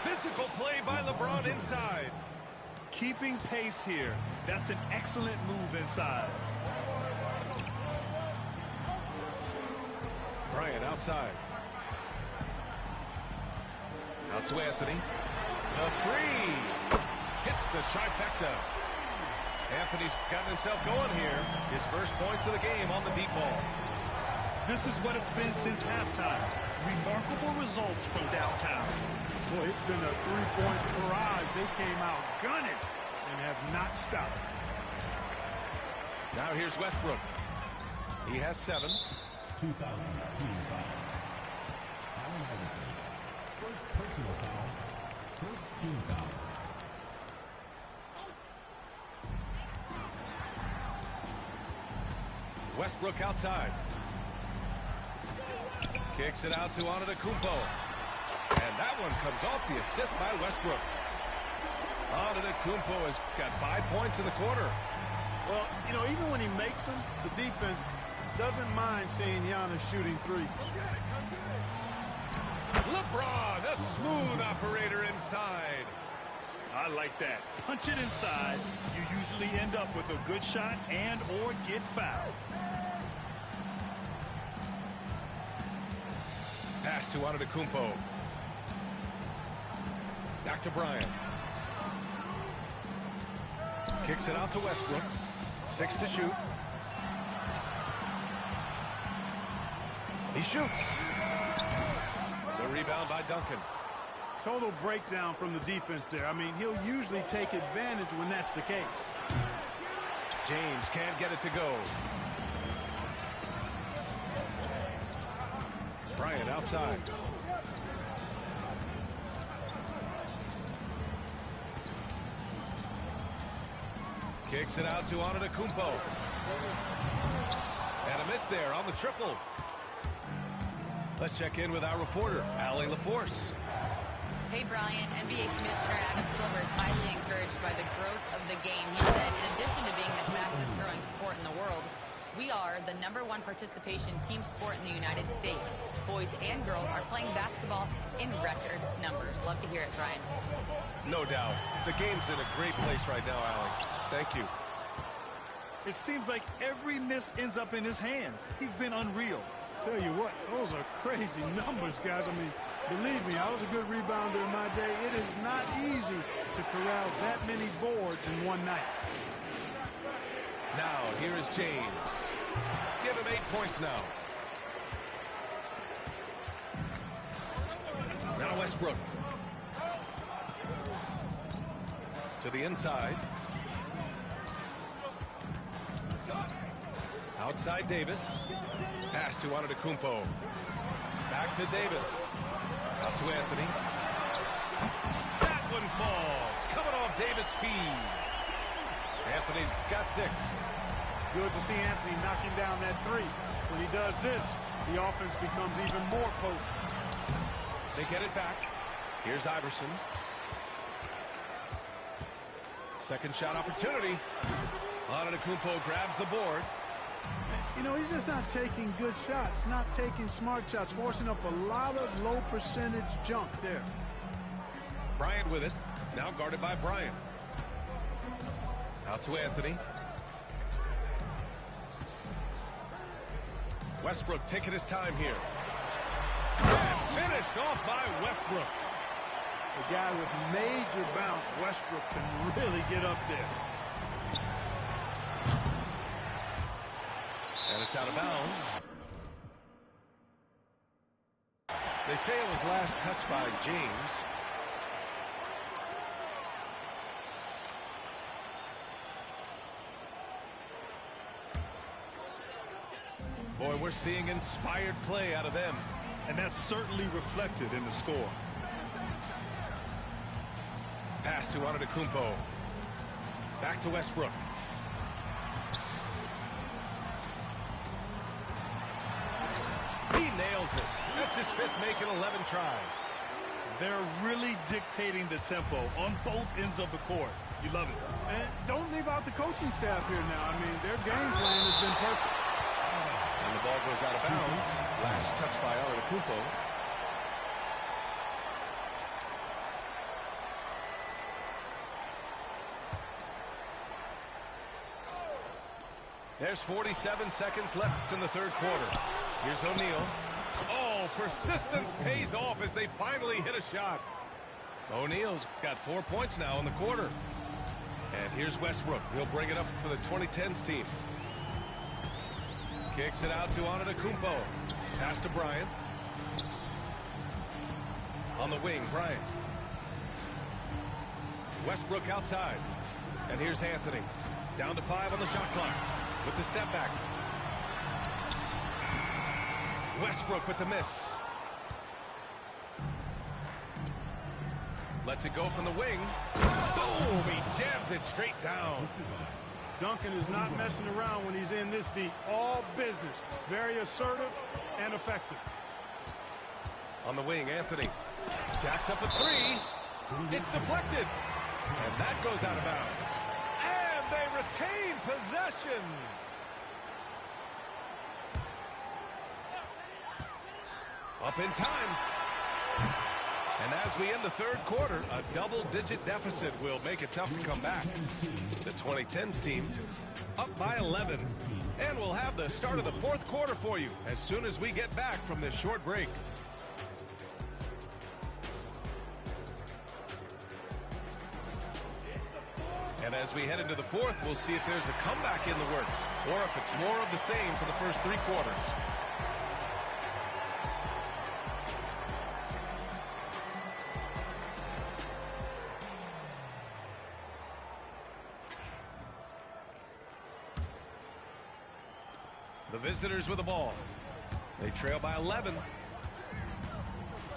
Physical play by LeBron inside. Keeping pace here. That's an excellent move inside. Bryant outside. Out to Anthony. The three. Hits the trifecta. Anthony's gotten himself going here. His first points of the game on the deep ball. This is what it's been since halftime. Remarkable results from downtown. Boy, it's been a three-point barrage. They came out gunning and have not stopped. Now here's Westbrook. He has 7. 2000s team foul. Allen Iverson. First personal foul. First team foul. Westbrook outside. Kicks it out to Antetokounmpo. And that one comes off the assist by Westbrook. Antetokounmpo has got 5 points in the quarter. Well, you know, even when he makes them, the defense doesn't mind seeing Giannis shooting threes. LeBron, a smooth operator inside. I like that. Punch it inside. You usually end up with a good shot and or get fouled. Pass to Antetokounmpo. Back to Bryant. Kicks it out to Westbrook. 6 to shoot. He shoots. The rebound by Duncan. Total breakdown from the defense there. I mean, he'll usually take advantage when that's the case. James can't get it to go. Bryant outside. Kicks it out to Antetokounmpo. And a miss there on the triple. Let's check in with our reporter, Allie LaForce. Hey, Brian. NBA Commissioner Adam Silver is highly encouraged by the growth of the game. He said, in addition to being the fastest growing sport in the world, we are the #1 participation team sport in the United States. Boys and girls are playing basketball in record numbers. Love to hear it, Brian. No doubt. The game's in a great place right now, Allie. Thank you. It seems like every miss ends up in his hands. He's been unreal. Tell you what, those are crazy numbers, guys. I mean, believe me, I was a good rebounder in my day. It is not easy to corral that many boards in one night. Now, here is James. Give him 8 points now. Now Westbrook. To the inside. Outside Davis. Pass to Antetokounmpo. Back to Davis. Out to Anthony. That one falls. Coming off Davis' feed. Anthony's got 6. Good to see Anthony knocking down that three. When he does this, the offense becomes even more potent. They get it back. Here's Iverson. Second shot opportunity. Antetokounmpo grabs the board. You know, he's just not taking good shots, not taking smart shots, forcing up a lot of low percentage junk there. Bryant with it. Now guarded by Bryant. Out to Anthony. Westbrook taking his time here. And finished off by Westbrook. A guy with major bounce, Westbrook, can really get up there. And it's out of bounds. They say it was last touched by James. Boy, we're seeing inspired play out of them. And that's certainly reflected in the score. Pass to Antetokounmpo. Back to Westbrook. He nails it. That's his fifth make in 11 tries. They're really dictating the tempo on both ends of the court. You love it. And don't leave out the coaching staff here now. I mean, their game plan has been perfect. And the ball goes out of bounds. Last touch by Antetokounmpo. There's 47 seconds left in the third quarter. Here's O'Neal. Oh, persistence pays off as they finally hit a shot. O'Neal's got 4 points now in the quarter. And here's Westbrook. He'll bring it up for the 2010s team. Kicks it out to Antetokounmpo. Pass to Bryant. On the wing, Bryant. Westbrook outside. And here's Anthony. Down to 5 on the shot clock. With the step back. Westbrook with the miss. Lets it go from the wing. Boom! He jams it straight down. Duncan is not messing around when he's in this deep. All business. Very assertive and effective. On the wing, Anthony. Jacks up a three. It's deflected. And that goes out of bounds. And they retain possession. Up in time. And as we end the third quarter, a double-digit deficit will make it tough to come back. The 2010s team up by 11. And we'll have the start of the fourth quarter for you as soon as we get back from this short break. And as we head into the fourth, we'll see if there's a comeback in the works or if it's more of the same for the first three quarters. The visitors with the ball. They trail by 11.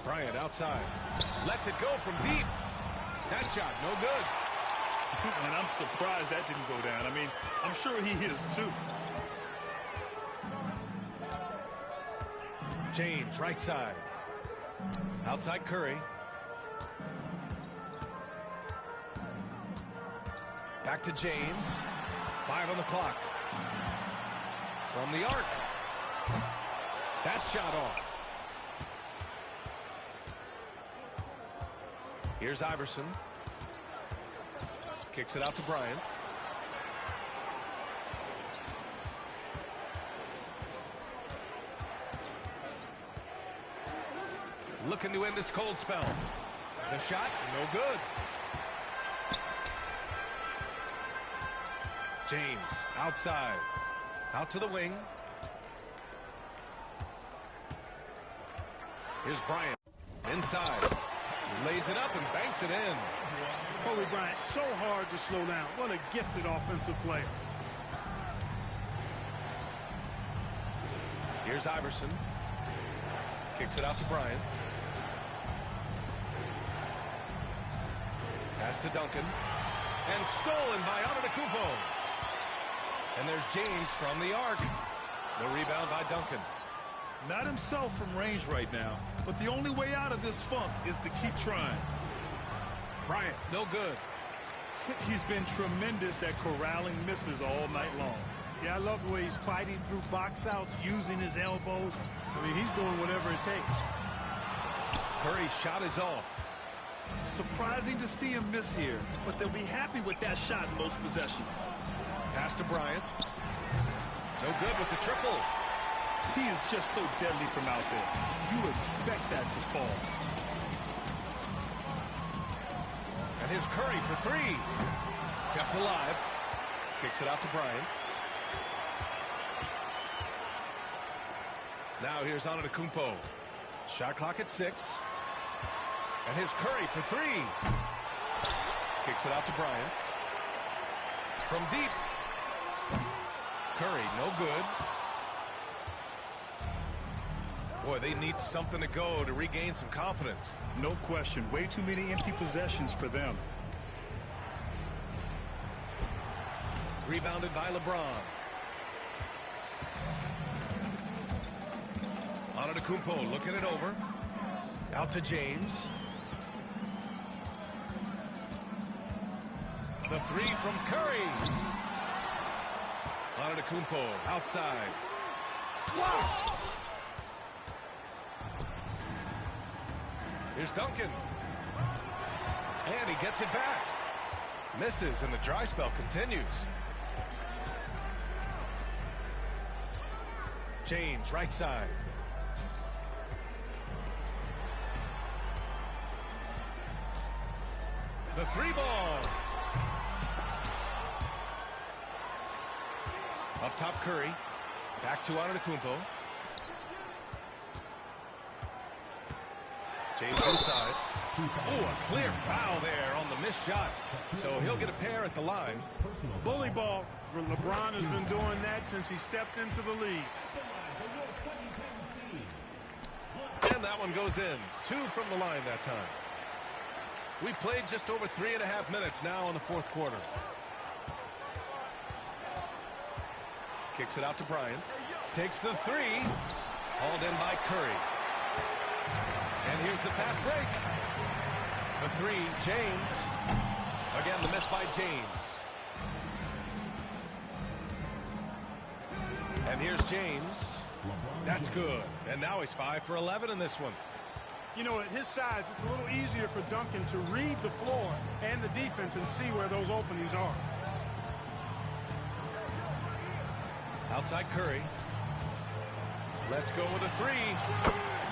Bryant outside. Lets it go from deep. That shot, no good. And I'm surprised that didn't go down. I mean, I'm sure he is too. James, right side. Outside Curry. Back to James. 5 on the clock. From the arc. That shot off. Here's Iverson. Kicks it out to Bryant. Looking to end this cold spell. The shot, no good. James, outside. Out to the wing. Here's Bryant. Inside. Lays it up and banks it in. Kobe Bryant, so hard to slow down. What a gifted offensive player. Here's Iverson. Kicks it out to Bryant. Pass to Duncan. And stolen by Antetokounmpo. And there's James from the arc. The rebound by Duncan. Not himself from range right now, but the only way out of this funk is to keep trying. Bryant, no good. He's been tremendous at corralling misses all night long. Yeah, I love the way he's fighting through box outs, using his elbows. I mean, he's doing whatever it takes. Curry's shot is off. Surprising to see him miss here, but they'll be happy with that shot in most possessions. Pass to Bryant. No good with the triple. He is just so deadly from out there. You expect that to fall. And here's Curry for three. Kept alive. Kicks it out to Bryant. Now here's Antetokounmpo. Shot clock at 6. And here's Curry for three. Kicks it out to Bryant. From deep. Curry, no good. Boy, they need something to go to regain some confidence. No question. Way too many empty possessions for them. Rebounded by LeBron. Antetokounmpo looking it over. Out to James. The three from Curry. Antetokounmpo outside. Blocked. Here's Duncan. And he gets it back. Misses, and the dry spell continues. James, right side. The three ball. Up top, Curry. Back to Antetokounmpo. James inside. Oh, a clear foul there on the missed shot. So he'll get a pair at the line. Bully ball. LeBron has been doing that since he stepped into the league. And that one goes in. 2 from the line that time. We played just over 3.5 minutes now in the fourth quarter. Kicks it out to Bryant. Takes the three. Hauled in by Curry. And here's the fast break. The three, James. Again, the miss by James. And here's James. That's good. And now he's 5 for 11 in this one. You know, at his size, it's a little easier for Duncan to read the floor and the defense and see where those openings are. Outside Curry. Let's go with a three.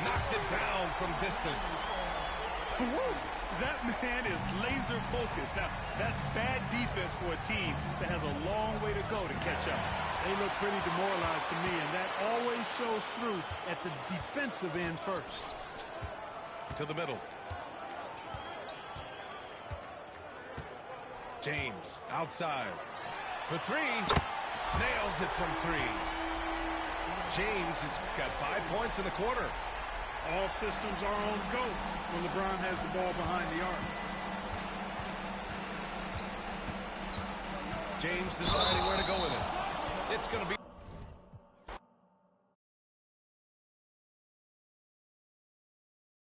Knocks it down from distance. That man is laser focused. Now, that's bad defense for a team that has a long way to go to catch up. They look pretty demoralized to me, and that always shows through at the defensive end first. To the middle. James outside for three. Nails it from 3. James has got 5 points in the quarter. All systems are on go when LeBron has the ball behind the arc. James deciding where to go with it. It's going to be